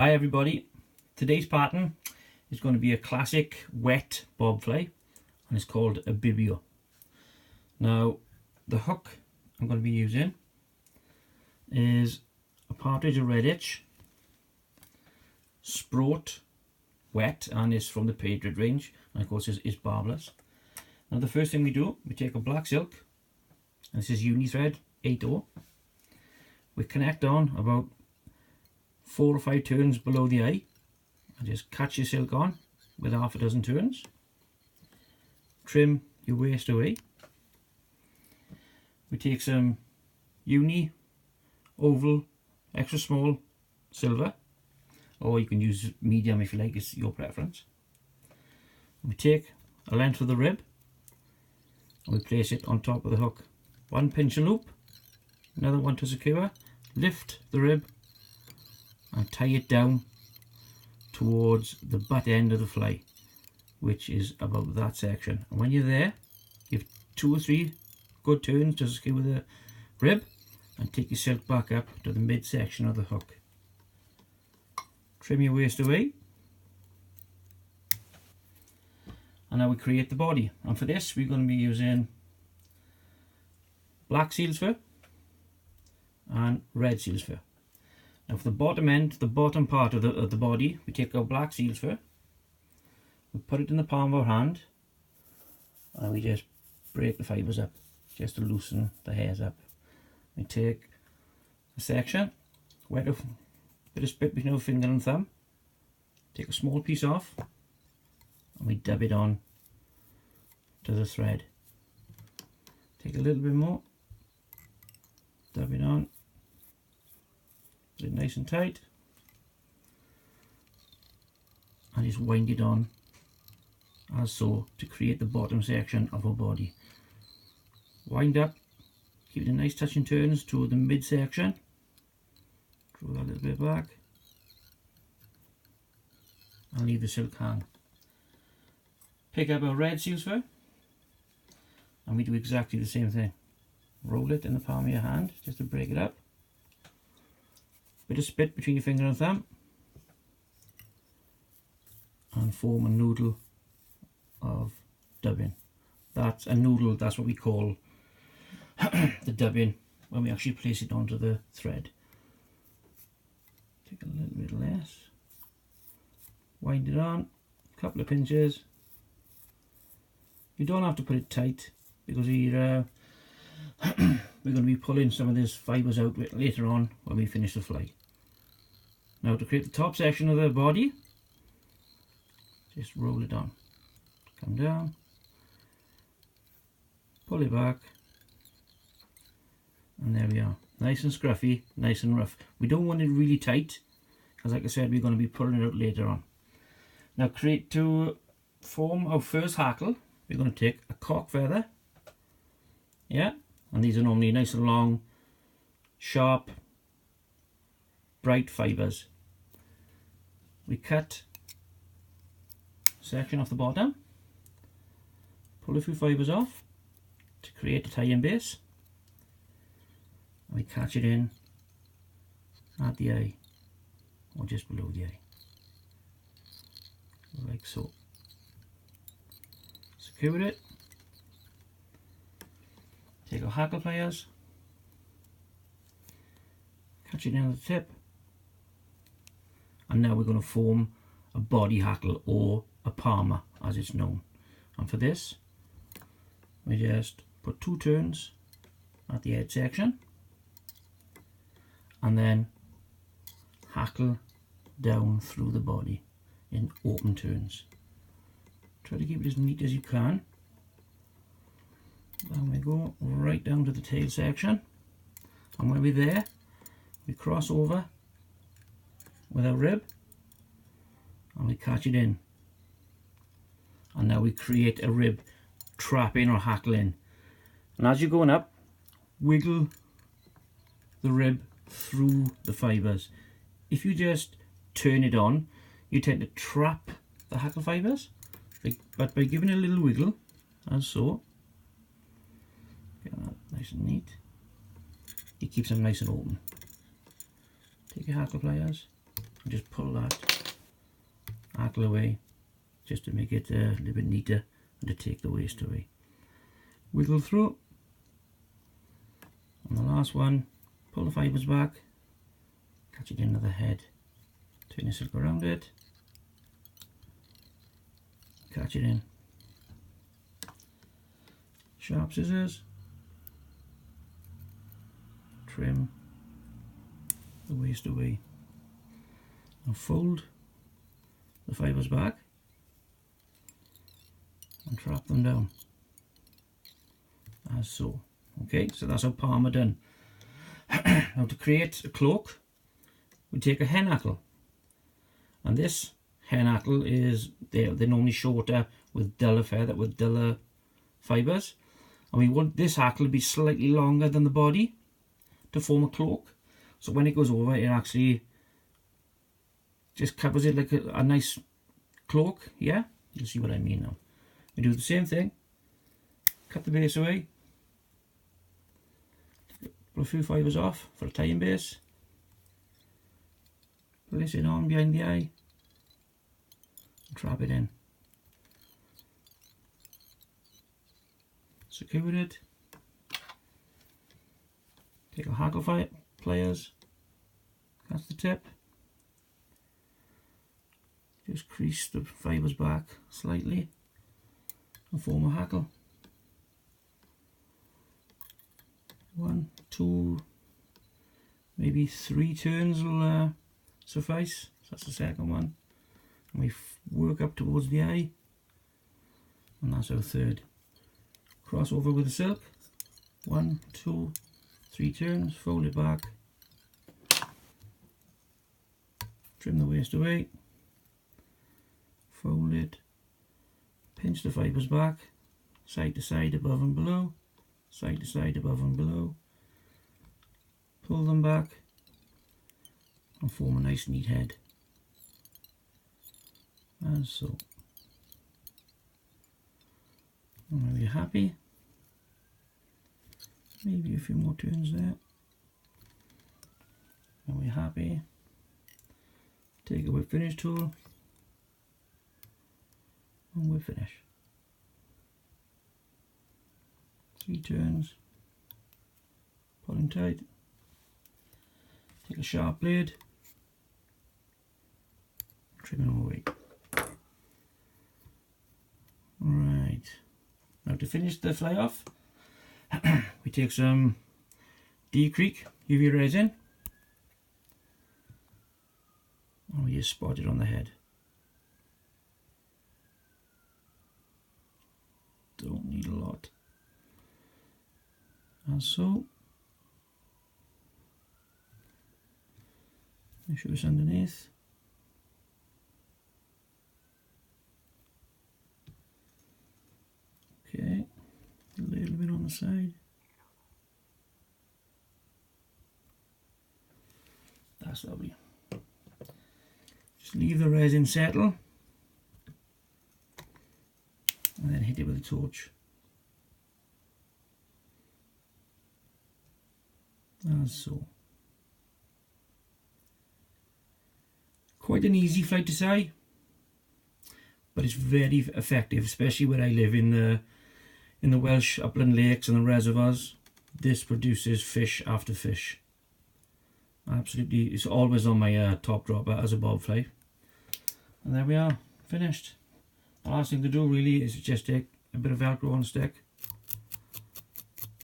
Hi everybody, today's pattern is going to be a classic wet bob fly and it's called a Bibio. Now the hook I'm going to be using is a partridge of red itch, Sprout wet, and it's from the Patriot range, and of course is barbless. Now the first thing we do, we take a black silk, and this is uni thread 8/0. We connect on about 4 or 5 turns below the eye and just catch your silk on with half a dozen turns. Trim your waist away. We take some uni, oval, extra small silver, or you can use medium if you like, it's your preference. We take a length of the rib and we place it on top of the hook. One pinch and loop, another one to secure, lift the rib and tie it down towards the butt end of the fly, which is about that section. And when you're there, give 2 or 3 good turns to secure the rib and take your silk back up to the midsection of the hook. Trim your waist away, and now we create the body. And for this we're going to be using black seal's fur and red seal's fur. Now for the bottom end, the bottom part of the body, we take our black seal's fur, we put it in the palm of our hand and we just break the fibres up just to loosen the hairs up. We take a section, wet a bit of spit between our finger and thumb, take a small piece off and we dab it on to the thread. Take a little bit more, dab it on, get it nice and tight, and just wind it on as so to create the bottom section of our body. Wind up, keep it nice touching turns to the midsection, draw that a little bit back and leave the silk hang. Pick up our red seal's fur and we do exactly the same thing. Roll it in the palm of your hand just to break it up. Bit of spit between your finger and thumb and form a noodle of dubbing. That's a noodle, that's what we call the dubbing when we actually place it onto the thread. Take a little bit less, wind it on, a couple of pinches. You don't have to put it tight because we're going to be pulling some of these fibres out later on when we finish the fly. Now to create the top section of the body, just roll it on, come down, pull it back, and there we are. Nice and scruffy, nice and rough. We don't want it really tight because like I said, we're going to be pulling it out later on. Now to form our first hackle, we're going to take a cock feather, yeah, and these are normally nice and long, sharp, bright fibres. We cut a section off the bottom, pull a few fibres off to create a tie-in base, and we catch it in at the eye or just below the eye, like so. Secure it, take our hackle pliers, catch it in at the tip, and now we're going to form a body hackle or a palmer as it's known. And for this we just put 2 turns at the edge section and then hackle down through the body in open turns. Try to keep it as neat as you can. Then we go right down to the tail section, and when we're there we cross over with our rib and we catch it in, and now we create a rib trap in or hackle in. And as you're going up, wiggle the rib through the fibres. If you just turn it on, you tend to trap the hackle fibres, but by giving it a little wiggle as so, get that nice and neat, it keeps them nice and open. Take your hackle pliers, and just pull that hackle away, just to make it a little bit neater and to take the waste away. Wiggle through, and the last one, pull the fibres back, catch it into the head, turn your silk around it, catch it in. Sharp scissors, trim the waste away, and fold the fibres back and trap them down as so. Okay, so that's our palm are done. Now to create a cloak, we take a hen hackle, and this hen hackle is they're normally shorter with duller feather, with duller fibres, and we want this hackle to be slightly longer than the body to form a cloak. So when it goes over, it actually just covers it like a nice cloak. Yeah, you'll see what I mean now. We do the same thing, cut the base away, pull a few fibres off for a tying base, place it on behind the eye, and trap it in. Secure it. Take a hackle pliers, catch the tip, just crease the fibres back slightly and form a hackle. 1, 2, maybe 3 turns will suffice. So that's the second one, and we work up towards the eye, and that's our third. Cross over with the silk, 1, 2, 3 turns, fold it back, trim the waste away, fold it, pinch the fibres back, side to side, above and below, side to side, above and below, pull them back and form a nice neat head, as so. And are you happy? Maybe a few more turns there. Are we happy? Take a whip finish tool and whip finish. 3 turns, pulling tight. Take a sharp blade, trim them away. Right, now to finish the fly off, we take some D-Creek UV resin and we just spot it on the head. Don't need a lot. As so. Make sure it's underneath. Okay, a little bit on the side. That's lovely. Just leave the resin settle and then hit it with a torch. As so. Quite an easy flight to tie, but it's very effective, especially where I live in the Welsh upland lakes and the reservoirs. This produces fish after fish. Absolutely, it's always on my top dropper as a bob fly. And there we are, finished. The last thing to do really is just take a bit of Velcro on the stick,